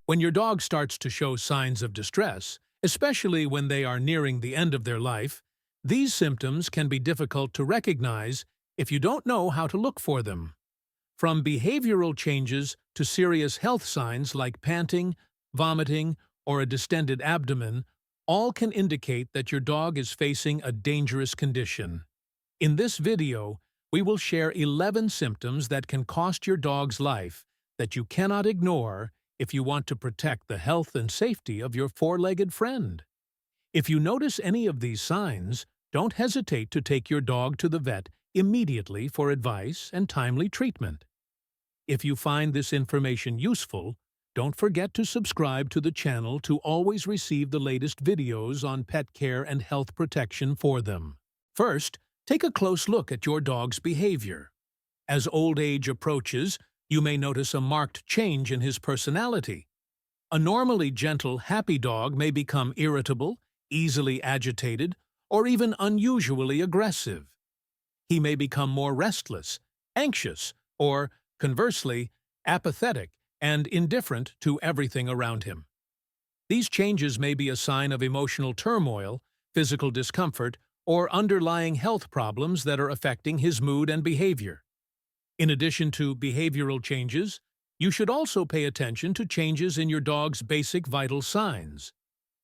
When your dog starts to show signs of distress, especially when they are nearing the end of their life, these symptoms can be difficult to recognize if you don't know how to look for them. From behavioral changes to serious health signs like panting, vomiting, or a distended abdomen, all can indicate that your dog is facing a dangerous condition. In this video, we will share 11 symptoms that can cost your dog's life that you cannot ignore if you want to protect the health and safety of your four-legged friend. If you notice any of these signs, don't hesitate to take your dog to the vet immediately for advice and timely treatment. If you find this information useful, don't forget to subscribe to the channel to always receive the latest videos on pet care and health protection for them. First, take a close look at your dog's behavior. As old age approaches, you may notice a marked change in his personality. A normally gentle, happy dog may become irritable, easily agitated, or even unusually aggressive. He may become more restless, anxious, or, conversely, apathetic and indifferent to everything around him. These changes may be a sign of emotional turmoil, physical discomfort, or underlying health problems that are affecting his mood and behavior. In addition to behavioral changes, you should also pay attention to changes in your dog's basic vital signs.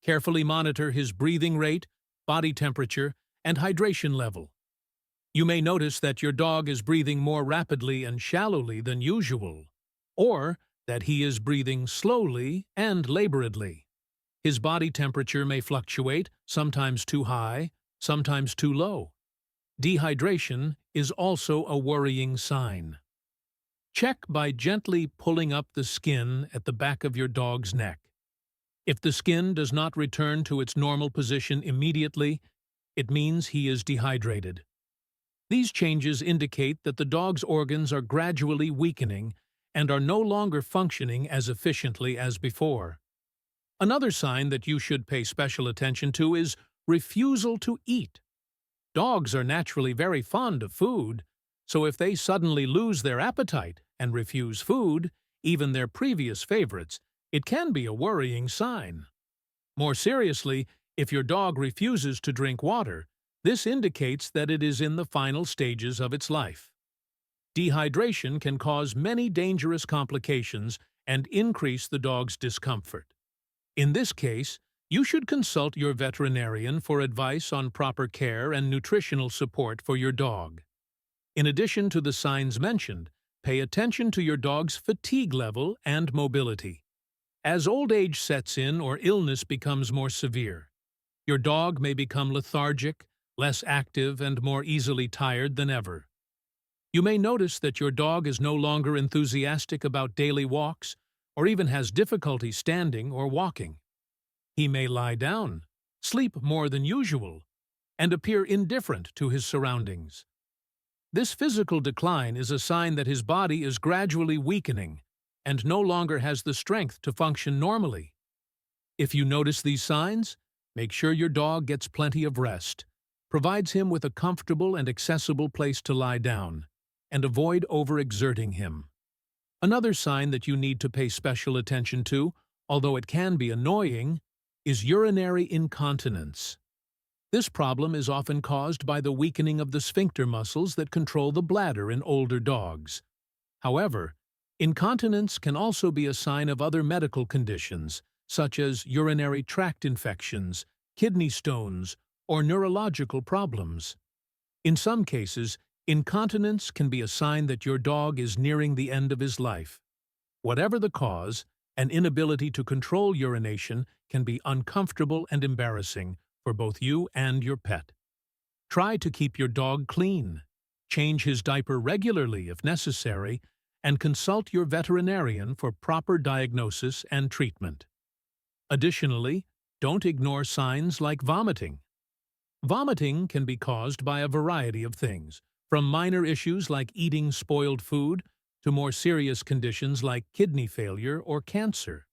Carefully monitor his breathing rate, body temperature, and hydration level. You may notice that your dog is breathing more rapidly and shallowly than usual, or that he is breathing slowly and laboredly. His body temperature may fluctuate, sometimes too high, sometimes too low. Dehydration is also a worrying sign. Check by gently pulling up the skin at the back of your dog's neck. If the skin does not return to its normal position immediately, it means he is dehydrated. These changes indicate that the dog's organs are gradually weakening and are no longer functioning as efficiently as before. Another sign that you should pay special attention to is refusal to eat. Dogs are naturally very fond of food, so if they suddenly lose their appetite and refuse food, even their previous favorites, it can be a worrying sign. More seriously, if your dog refuses to drink water, this indicates that it is in the final stages of its life. Dehydration can cause many dangerous complications and increase the dog's discomfort. In this case, you should consult your veterinarian for advice on proper care and nutritional support for your dog. In addition to the signs mentioned, pay attention to your dog's fatigue level and mobility. As old age sets in or illness becomes more severe, your dog may become lethargic, less active, and more easily tired than ever. You may notice that your dog is no longer enthusiastic about daily walks or even has difficulty standing or walking. He may lie down, sleep more than usual, and appear indifferent to his surroundings. This physical decline is a sign that his body is gradually weakening and no longer has the strength to function normally. If you notice these signs, make sure your dog gets plenty of rest, provides him with a comfortable and accessible place to lie down, and avoid overexerting him. Another sign that you need to pay special attention to, although it can be annoying, is urinary incontinence. This problem is often caused by the weakening of the sphincter muscles that control the bladder in older dogs. However, incontinence can also be a sign of other medical conditions, such as urinary tract infections, kidney stones, or neurological problems. In some cases, incontinence can be a sign that your dog is nearing the end of his life. Whatever the cause, an inability to control urination can be uncomfortable and embarrassing for both you and your pet. Try to keep your dog clean, change his diaper regularly if necessary, and consult your veterinarian for proper diagnosis and treatment. Additionally, don't ignore signs like vomiting. Vomiting can be caused by a variety of things, from minor issues like eating spoiled food to more serious conditions like kidney failure or cancer.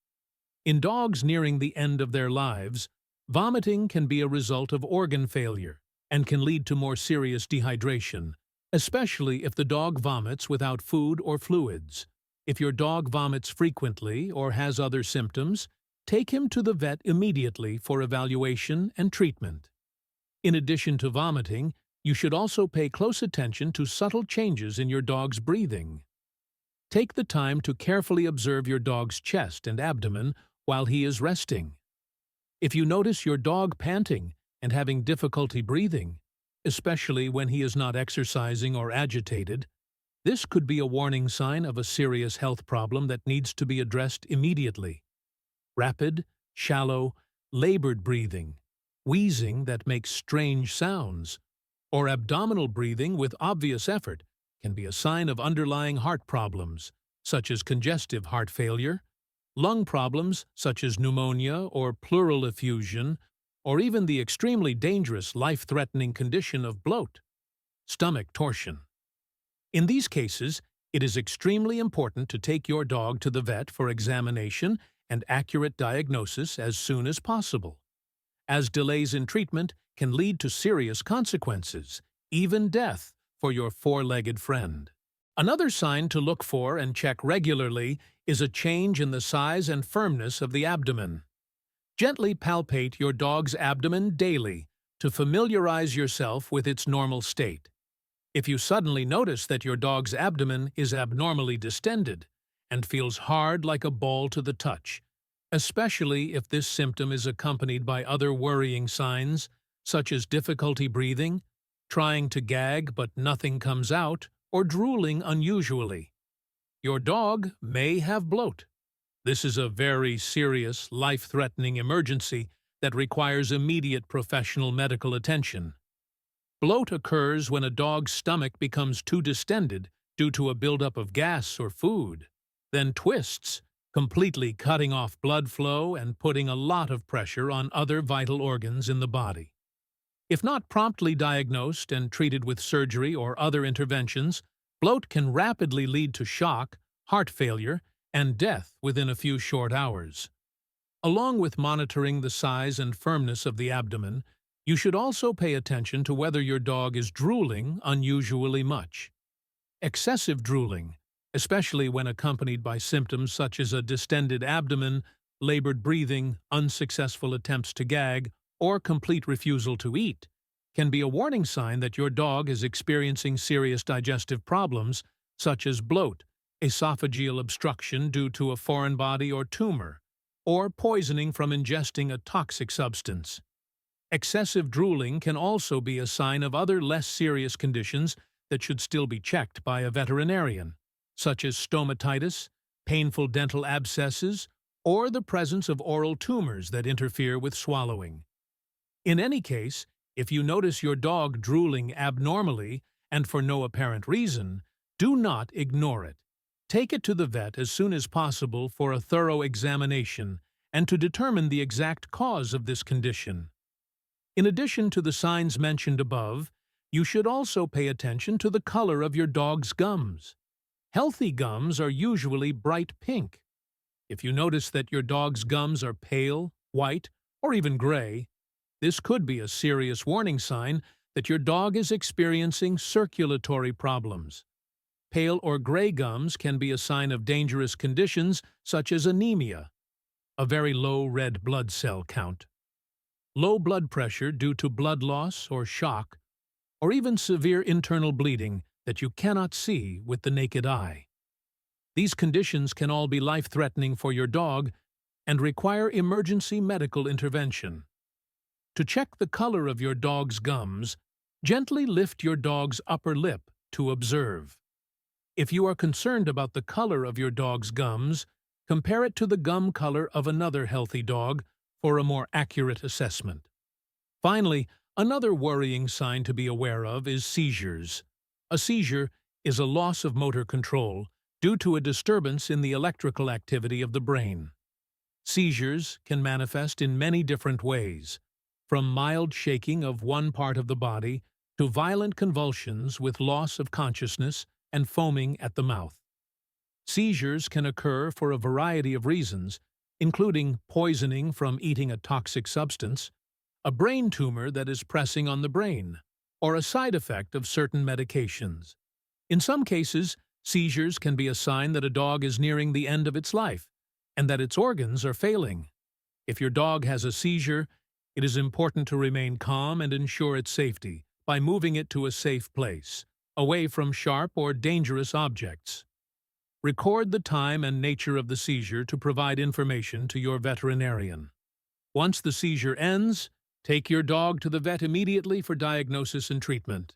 In dogs nearing the end of their lives, vomiting can be a result of organ failure and can lead to more serious dehydration, especially if the dog vomits without food or fluids. If your dog vomits frequently or has other symptoms, take him to the vet immediately for evaluation and treatment. In addition to vomiting, you should also pay close attention to subtle changes in your dog's breathing. Take the time to carefully observe your dog's chest and abdomen while he is resting. If you notice your dog panting and having difficulty breathing, especially when he is not exercising or agitated, this could be a warning sign of a serious health problem that needs to be addressed immediately. Rapid, shallow, labored breathing, wheezing that makes strange sounds, or abdominal breathing with obvious effort can be a sign of underlying heart problems, such as congestive heart failure, lung problems such as pneumonia or pleural effusion, or even the extremely dangerous life-threatening condition of bloat, stomach torsion. In these cases, it is extremely important to take your dog to the vet for examination and accurate diagnosis as soon as possible, as delays in treatment can lead to serious consequences, even death, for your four-legged friend. Another sign to look for and check regularly is a change in the size and firmness of the abdomen. Gently palpate your dog's abdomen daily to familiarize yourself with its normal state. If you suddenly notice that your dog's abdomen is abnormally distended and feels hard like a ball to the touch, especially if this symptom is accompanied by other worrying signs, such as difficulty breathing, trying to gag but nothing comes out, or drooling unusually, your dog may have bloat. This is a very serious, life-threatening emergency that requires immediate professional medical attention. Bloat occurs when a dog's stomach becomes too distended due to a buildup of gas or food, then twists, completely cutting off blood flow and putting a lot of pressure on other vital organs in the body. If not promptly diagnosed and treated with surgery or other interventions, bloat can rapidly lead to shock, heart failure, and death within a few short hours. Along with monitoring the size and firmness of the abdomen, you should also pay attention to whether your dog is drooling unusually much. Excessive drooling, especially when accompanied by symptoms such as a distended abdomen, labored breathing, unsuccessful attempts to gag, or complete refusal to eat, can be a warning sign that your dog is experiencing serious digestive problems such as bloat, esophageal obstruction due to a foreign body or tumor, or poisoning from ingesting a toxic substance. Excessive drooling can also be a sign of other less serious conditions that should still be checked by a veterinarian, such as stomatitis, painful dental abscesses, or the presence of oral tumors that interfere with swallowing. In any case, if you notice your dog drooling abnormally and for no apparent reason, do not ignore it. Take it to the vet as soon as possible for a thorough examination and to determine the exact cause of this condition. In addition to the signs mentioned above, you should also pay attention to the color of your dog's gums. Healthy gums are usually bright pink. If you notice that your dog's gums are pale, white, or even gray, this could be a serious warning sign that your dog is experiencing circulatory problems. Pale or gray gums can be a sign of dangerous conditions such as anemia, a very low red blood cell count, low blood pressure due to blood loss or shock, or even severe internal bleeding that you cannot see with the naked eye. These conditions can all be life-threatening for your dog and require emergency medical intervention. To check the color of your dog's gums, gently lift your dog's upper lip to observe. If you are concerned about the color of your dog's gums, compare it to the gum color of another healthy dog for a more accurate assessment. Finally, another worrying sign to be aware of is seizures. A seizure is a loss of motor control due to a disturbance in the electrical activity of the brain. Seizures can manifest in many different ways, from mild shaking of one part of the body to violent convulsions with loss of consciousness and foaming at the mouth. Seizures can occur for a variety of reasons, including poisoning from eating a toxic substance, a brain tumor that is pressing on the brain, or a side effect of certain medications. In some cases, Seizures can be a sign that a dog is nearing the end of its life and that its organs are failing. If your dog has a seizure, it is important to remain calm and ensure its safety by moving it to a safe place, away from sharp or dangerous objects. Record the time and nature of the seizure to provide information to your veterinarian. Once the seizure ends, take your dog to the vet immediately for diagnosis and treatment.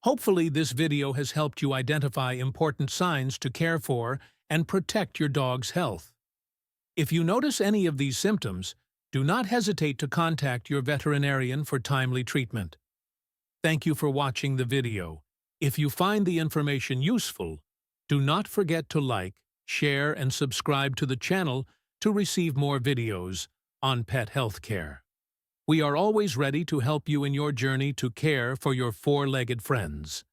Hopefully, this video has helped you identify important signs to care for and protect your dog's health. If you notice any of these symptoms, do not hesitate to contact your veterinarian for timely treatment. Thank you for watching the video. If you find the information useful, do not forget to like, share, and subscribe to the channel to receive more videos on pet health care. We are always ready to help you in your journey to care for your four-legged friends.